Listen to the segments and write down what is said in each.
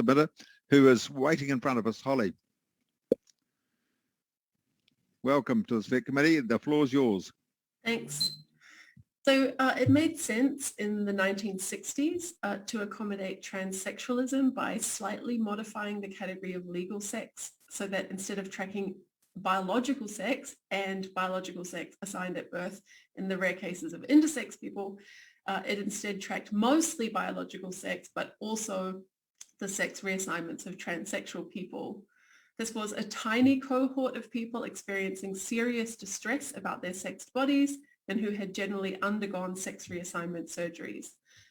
a minute, who is waiting in front of us. Holly, welcome to the Select Committee. The floor is yours. Thanks. So it made sense in the 1960s to accommodate transsexualism by slightly modifying the category of legal sex so that instead of tracking biological sex and biological sex assigned at birth in the rare cases of intersex people, it instead tracked mostly biological sex, but also the sex reassignments of transsexual people. This was a tiny cohort of people experiencing serious distress about their sexed bodies and who had generally undergone sex reassignment surgeries.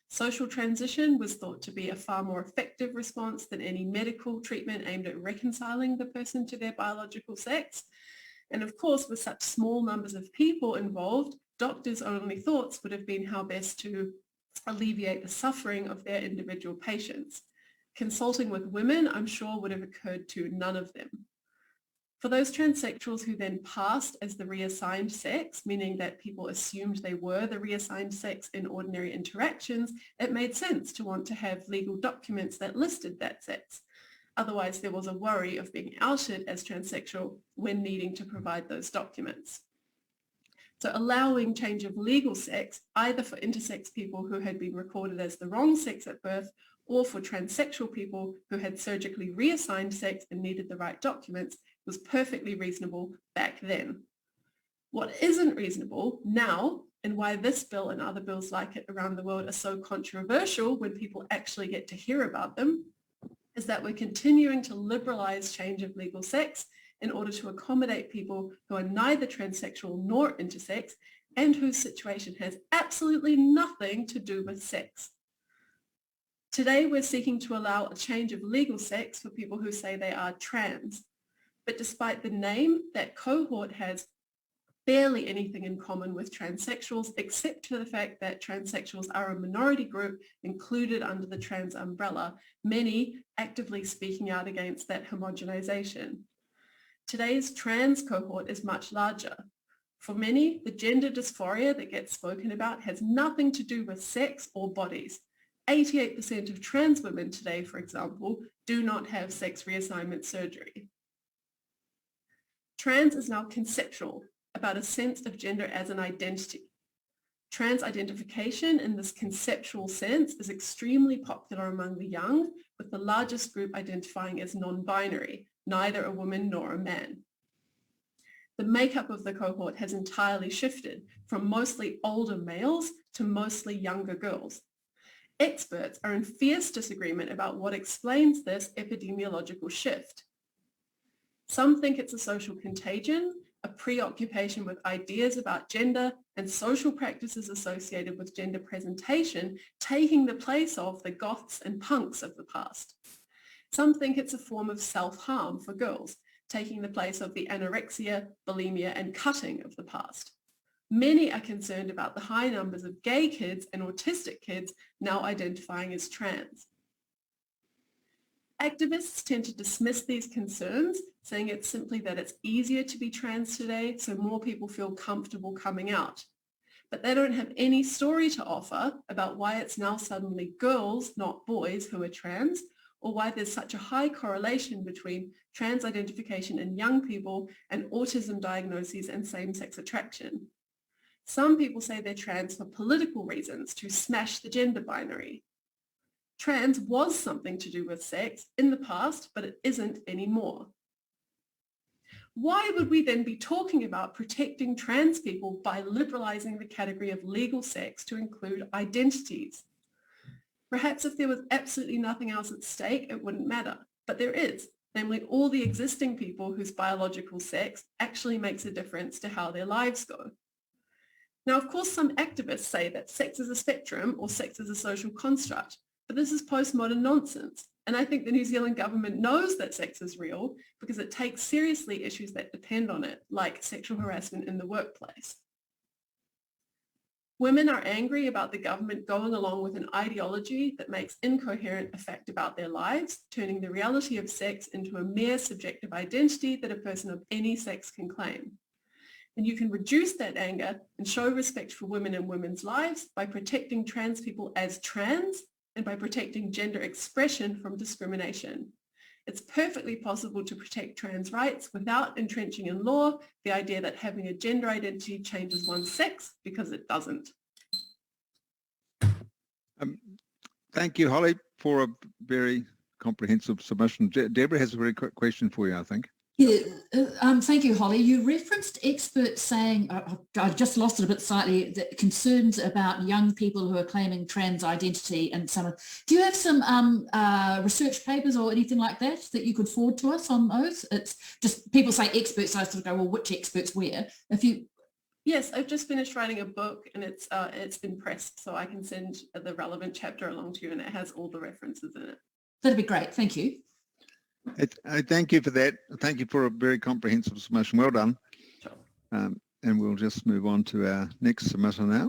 Social transition was thought to be a far more effective response than any medical treatment aimed at reconciling the person to their biological sex. And of course, with such small numbers of people involved, doctors' only thoughts would have been how best to alleviate the suffering of their individual patients. Consulting with women, I'm sure, would have occurred to none of them. For those transsexuals who then passed as the reassigned sex, meaning that people assumed they were the reassigned sex in ordinary interactions, it made sense to want to have legal documents that listed that sex. Otherwise, there was a worry of being outed as transsexual when needing to provide those documents. So allowing change of legal sex, either for intersex people who had been recorded as the wrong sex at birth, or for transsexual people who had surgically reassigned sex and needed the right documents, was perfectly reasonable back then. What isn't reasonable now, and why this bill and other bills like it around the world are so controversial when people actually get to hear about them, is that we're continuing to liberalize change of legal sex in order to accommodate people who are neither transsexual nor intersex and whose situation has absolutely nothing to do with sex. Today, we're seeking to allow a change of legal sex for people who say they are trans. But despite the name, that cohort has barely anything in common with transsexuals, except for the fact that transsexuals are a minority group included under the trans umbrella, many actively speaking out against that homogenization. Today's trans cohort is much larger. For many, the gender dysphoria that gets spoken about has nothing to do with sex or bodies. 88% of trans women today, for example, do not have sex reassignment surgery. Trans is now conceptual, about a sense of gender as an identity. Trans identification in this conceptual sense is extremely popular among the young, with the largest group identifying as non-binary, neither a woman nor a man. The makeup of the cohort has entirely shifted from mostly older males to mostly younger girls. Experts are in fierce disagreement about what explains this epidemiological shift. Some think it's a social contagion, a preoccupation with ideas about gender and social practices associated with gender presentation taking the place of the goths and punks of the past. Some think it's a form of self-harm for girls, taking the place of the anorexia, bulimia, and cutting of the past. Many are concerned about the high numbers of gay kids and autistic kids now identifying as trans. Activists tend to dismiss these concerns, saying it's simply that it's easier to be trans today, so more people feel comfortable coming out. But they don't have any story to offer about why it's now suddenly girls, not boys, who are trans, or why there's such a high correlation between trans identification in young people and autism diagnoses and same-sex attraction. Some people say they're trans for political reasons, to smash the gender binary. Trans was something to do with sex in the past, but it isn't anymore. Why would we then be talking about protecting trans people by liberalizing the category of legal sex to include identities? Perhaps if there was absolutely nothing else at stake, it wouldn't matter, but there is, namely all the existing people whose biological sex actually makes a difference to how their lives go. Now, of course, some activists say that sex is a spectrum or sex is a social construct, but this is postmodern nonsense. And I think the New Zealand government knows that sex is real because it takes seriously issues that depend on it, like sexual harassment in the workplace. Women are angry about the government going along with an ideology that makes incoherent effect about their lives, turning the reality of sex into a mere subjective identity that a person of any sex can claim. And you can reduce that anger and show respect for women and women's lives by protecting trans people as trans and by protecting gender expression from discrimination. It's perfectly possible to protect trans rights without entrenching in law the idea that having a gender identity changes one's sex, because it doesn't. Thank you, Holly, for a very comprehensive submission. Deborah has a very quick question for you, I think. Yeah, thank you, Holly. You referenced experts saying, I just lost it a bit slightly, that concerns about young people who are claiming trans identity and some. Do you have some research papers or anything like that you could forward to us on those? It's just people say experts, so I sort of go, well, which experts where? If you. Yes, I've just finished writing a book and it's been pressed, so I can send the relevant chapter along to you, and it has all the references in it. That'd be great. Thank you. I thank you for that. Thank you for a very comprehensive submission. Well done. Sure. And we'll just move on to our next submission now.